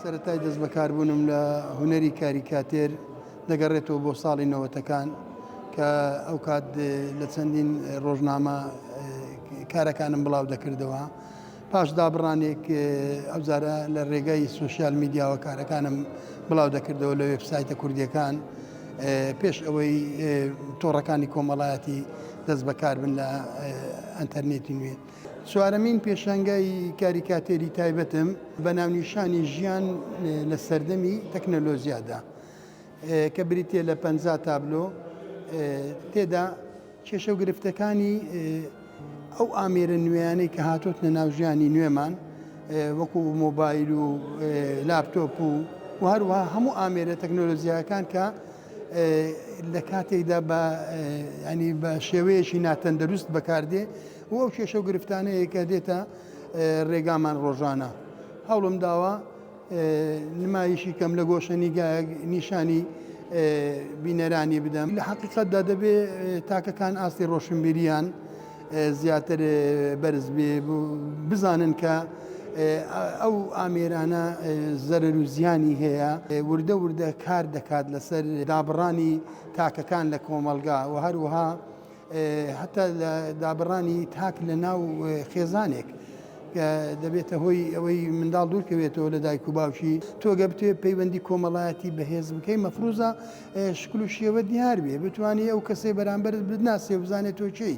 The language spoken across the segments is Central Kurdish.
سەرەتای دەست بەکاربوونم لە هونەری کاریکاتێر دەگەڕێتەوە بۆ ساڵی 90ەکان کە ئەو کات لە چەندین ڕۆژنامە کارەکانم بڵاو دەکردەوە. پاش دابڕانێک ئەوزارە لە ڕێگەی سوسیال میدیاوە کارەکانم بڵاو دەکردەوە لە وێبسایتە کوردیەکان پێش ئەوەی تۆڕەکانی کۆمەڵایەتی دەست بەکار بن لە ئەنتەرنێتی نوێ. چوارەمین پێشانگای کاریکاتێری تایبەتم بە ناونیشانی ژیان لە سەردەمی تەکنەلۆژیادا کە بریتە لە 50 تابلۆ تێدا کێشە و گرفتەکانی ئەو ئامێرە نوێیانەی کە هاتوۆتە ناو ژیانی نوێمان وەکو مۆبایل و لاپتۆپ و هەروەها هەموو ئامێرە تەکنۆلۆژیاکان کە لە کاتێکدا بە شێوەیەکی ناتەندەروست بەکاردێ و ئەو کێشە و گرفتانەیە کە دێتە ڕێگامان ڕۆژانە. هەوڵم داوە نمایشی کەم لە گۆشە نیشانی بینەرانی بدەم. لە حەقیقەتدا دەبێ تاکەکان ئاستی ڕۆشنبیریان زیاتر بەرز بێ بزانن کە ئەو ئامێرانە زەرەر و زیانی هەیە وردە وردە کار دەکات لەسەر دابڕانی تاکەکان لە کۆمەلگا و هەروەها حتا لە دابڕانی تاک لە ناو خێزانێک کە دەبێتە هۆی ئەوەی منداڵ دوورکەوێتەوە لە دایک و باوکی تۆگە بتوێ پەیوەندی کۆمەڵایەتی بەهێز بکەی مەفروزە شکل و شێوە دیار بێ بتوانێت ئەو کەسێ بەرامبەر بناسێ بزانێت تۆ چی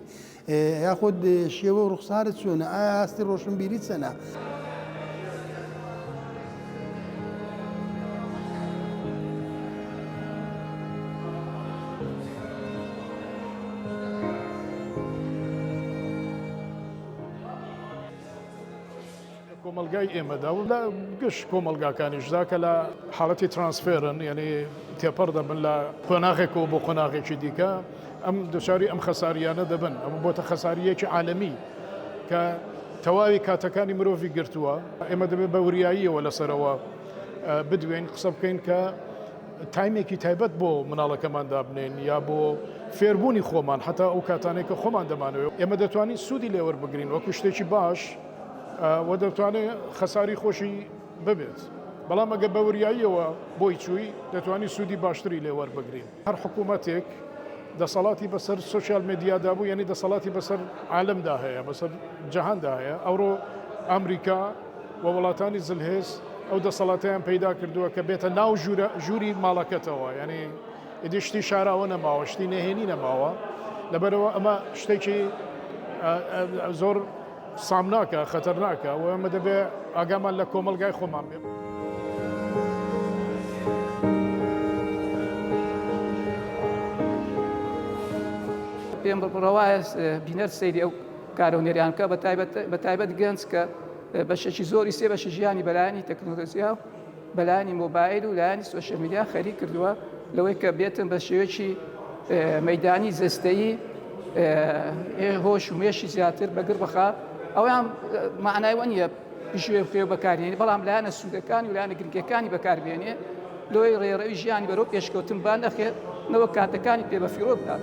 یاخود شێوە و ڕوخسارت چۆنە ئایا ئاستی ڕۆشنبیری چەنە. کۆمەلگای ئێمەدا و لە گشت کۆمەلگاکانیشدا کە لە حاڵەتی ترانسفێرن یعنی تێپەر دەبن لە قۆناغێکەوە بۆ قۆناغێکی دیکە ئەم دچاری ئەم خەساریانە دەبن ئەم بۆتە خەساریەکی عالەمی کە تەواوی کاتەکانی مرۆڤی گرتووە. ئێمە دەبێت بە وریاییەوە لەسەرەوە بدوێن قسە بکەین کە تایمێکی تایبەت بۆ مناڵەکەمان دابنێن یا بۆ فێربوونی خۆمان حتا ئەو کاتانێک کە خۆمان دەمانەوە ئێمە دەتوانین سوودی لێوەربگرین وەکو شتێکی باش و دەتوانێت خەساری خۆشی ببێت. بەڵام ئەگە بە وریاییەوە بۆی چووی دەتوانانی سوودی باشتری لێوەربگرین. هەر حکوومەتێک دەسەڵاتی بەسەر سوسیال میدیادا بوو یعنی دەسەڵاتی بەسەر عالەمدا هەیە بەسەر جەهاندا هەیە. ئەوڕۆ ئەمریکا و وڵاتانی زلهێز ئەو دەسەڵاتیان پەیدا کردووە کە بێتە ناو ژووری ماڵەکەتەوە یعنی ئیدی شتی شاراوە نەماوە شتی نەهێنی نەماوە لەبەرەوە ئەمە شتێکی زۆر سامناکە خەتەرناکە و ئەمە دەبێ ئاگامان لە کۆمەلگای خۆمان بێ. پێم ڕەوایە بینەر سەیری ئەو کارۆنێریان کە بە تایبەت گەنج کە بەشێکی زۆری سێ بەشە ژیانی بەلایانی تەکنۆلۆژیا و بەلایانی مۆبایل و لایانی سۆشیال میدیا خەریک کردووە لەوەی کە بێتن بە شێوەیەکی مەیدانی جەستەیی هۆش و مێشی زیاتر بەگر بەخا ئەویان معنای وە نییە پشوێ خێو بەکارێنێ بەڵام لایەنە سوودەکانی و لایەنە گرنگەکانی بەکاربێنێ لۆی ڕێڕەوی ژیانی بەرەو پێشکەوتن بان نەخێت نەوە کاتەکانی پێ بە فیرۆ بدات.